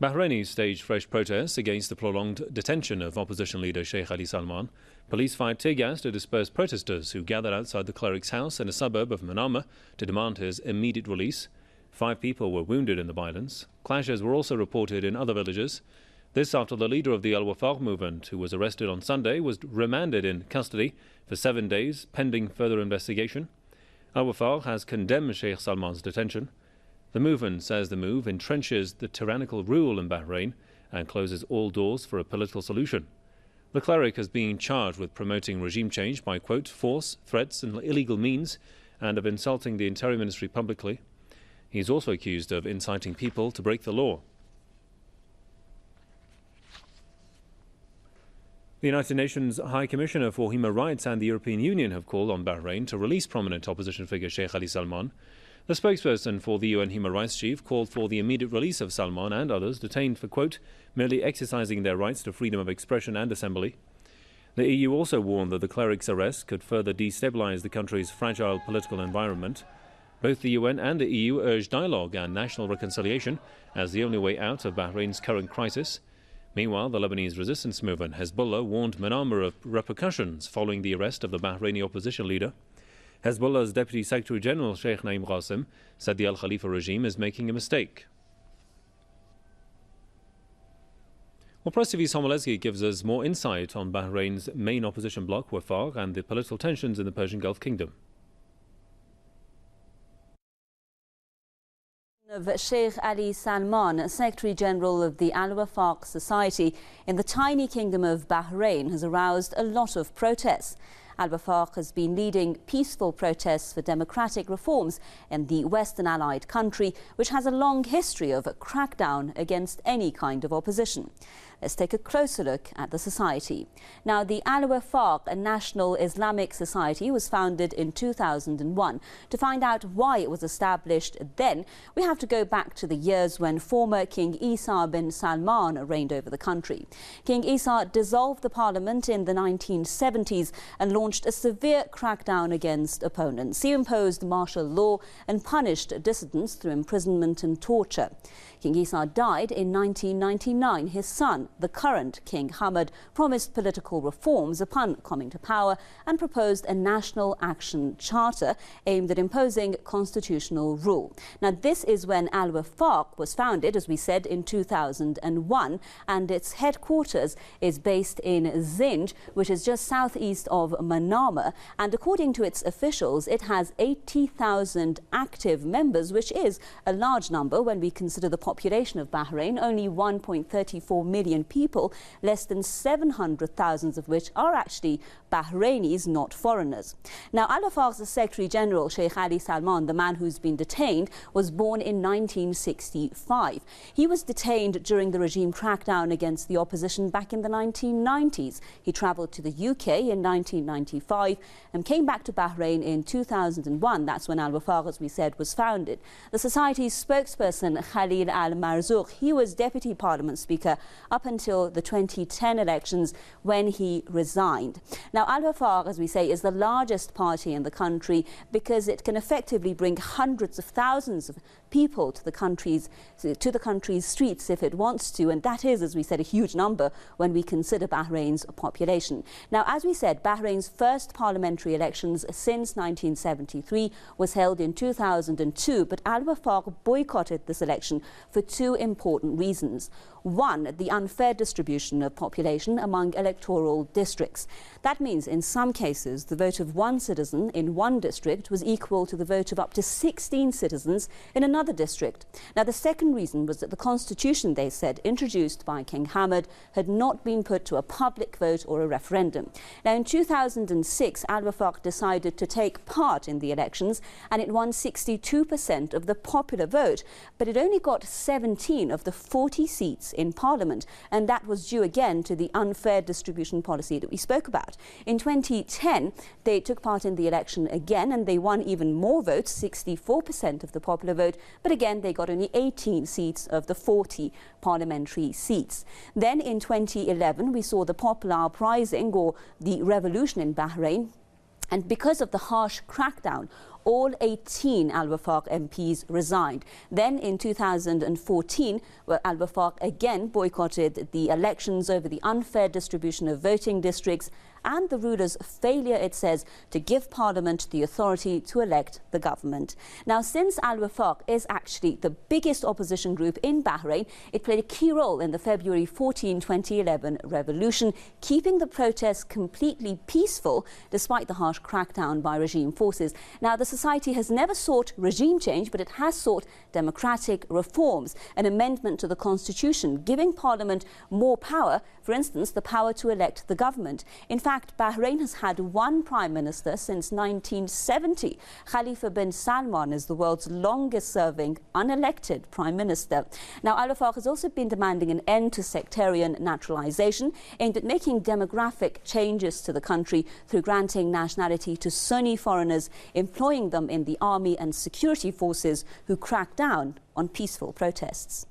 Bahraini staged fresh protests against the prolonged detention of opposition leader Sheikh Ali Salman. Police fired tear gas to disperse protesters who gathered outside the cleric's house in a suburb of Manama to demand his immediate release. 5 people were wounded in the violence. Clashes were also reported in other villages. This after the leader of the Al-Wafaq movement, who was arrested on Sunday, was remanded in custody for 7 days pending further investigation. Al-Wafaq has condemned Sheikh Salman's detention. The movement says the move entrenches the tyrannical rule in Bahrain and closes all doors for a political solution. The cleric has been charged with promoting regime change by, quote, force, threats and illegal means, and of insulting the Interior Ministry publicly. He is also accused of inciting people to break the law. The United Nations High Commissioner for Human Rights and the European Union have called on Bahrain to release prominent opposition figure Sheikh Ali Salman. The spokesperson for the UN Human Rights Chief called for the immediate release of Salman and others detained for, quote, merely exercising their rights to freedom of expression and assembly. The EU also warned that the cleric's arrest could further destabilize the country's fragile political environment. Both the UN and the EU urged dialogue and national reconciliation as the only way out of Bahrain's current crisis. Meanwhile, the Lebanese resistance movement Hezbollah warned Manama of repercussions following the arrest of the Bahraini opposition leader. Hezbollah's Deputy Secretary General Sheikh Naim Qasim said the Al Khalifa regime is making a mistake. Well, PressTV's Homolesky gives us more insight on Bahrain's main opposition bloc, Wafaq, and the political tensions in the Persian Gulf Kingdom. Of Sheikh Ali Salman, Secretary General of the Al-Wafaq Society in the tiny kingdom of Bahrain, has aroused a lot of protests. Al-Wafaq has been leading peaceful protests for democratic reforms in the Western Allied country, which has a long history of a crackdown against any kind of opposition. Let's take a closer look at the society. Now, the Al-Wafaq, a national Islamic society, was founded in 2001. To find out why it was established then, we have to go back to the years when former King Isa bin Salman reigned over the country. King Isa dissolved the parliament in the 1970s and launched a severe crackdown against opponents. He imposed martial law and punished dissidents through imprisonment and torture. King Isa died in 1999. His son, the current King Hamad, promised political reforms upon coming to power and proposed a national action charter aimed at imposing constitutional rule. Now, this is when Al-Wafaq was founded, as we said, in 2001, and its headquarters is based in Zinj, which is just southeast of Manama. And according to its officials, it has 80,000 active members, which is a large number when we consider the population of Bahrain, only 1.34 million people, less than 700,000 of which are actually Bahrainis, not foreigners. Now, Al-Wafaq's Secretary General, Sheikh Ali Salman, the man who's been detained, was born in 1965. He was detained during the regime crackdown against the opposition back in the 1990s. He travelled to the UK in 1995 and came back to Bahrain in 2001. That's when Al-Wafaq, as we said, was founded. The society's spokesperson, Khalil Al-Marzouk, he was Deputy Parliament Speaker up until the 2010 elections when he resigned. Now, Al-Wafaq, as we say, is the largest party in the country because it can effectively bring hundreds of thousands of people to the country's streets if it wants to, and that is, as we said, a huge number when we consider Bahrain's population. Now, as we said, Bahrain's first parliamentary elections since 1973 was held in 2002, but Al-Wafaq boycotted this election for 2 important reasons. One, the unfair distribution of population among electoral districts. That means in some cases the vote of one citizen in one district was equal to the vote of up to 16 citizens in another district. Now, the second reason was that the constitution, they said, introduced by King Hamad had not been put to a public vote or a referendum. Now, in 2006, Al-Wafaq decided to take part in the elections and it won 62% of the popular vote, but it only got 17 of the 40 seats in Parliament, and that was due again to the unfair distribution policy that we spoke about. In 2010, they took part in the election again and they won even more votes, 64% of the popular vote, but again they got only 18 seats of the 40 parliamentary seats. Then in 2011, we saw the popular uprising or the revolution in Bahrain. And because of the harsh crackdown all 18 Al-Wafaq MPs resigned. Then in 2014, Al-Wafaq again boycotted the elections over the unfair distribution of voting districts and the ruler's failure, it says, to give Parliament the authority to elect the government. Now, since Al-Wafaq is actually the biggest opposition group in Bahrain, it played a key role in the February 14, 2011 revolution, keeping the protests completely peaceful despite the harsh crackdown by regime forces. Now, the society has never sought regime change, but it has sought democratic reforms, an amendment to the constitution, giving Parliament more power, for instance, the power to elect the government. In fact, Bahrain has had one prime minister since 1970. Khalifa bin Salman is the world's longest-serving unelected prime minister. Now, Al-Wafaq has also been demanding an end to sectarian naturalization, aimed at making demographic changes to the country through granting nationality to Sunni foreigners, employing them in the army and security forces who crack down on peaceful protests.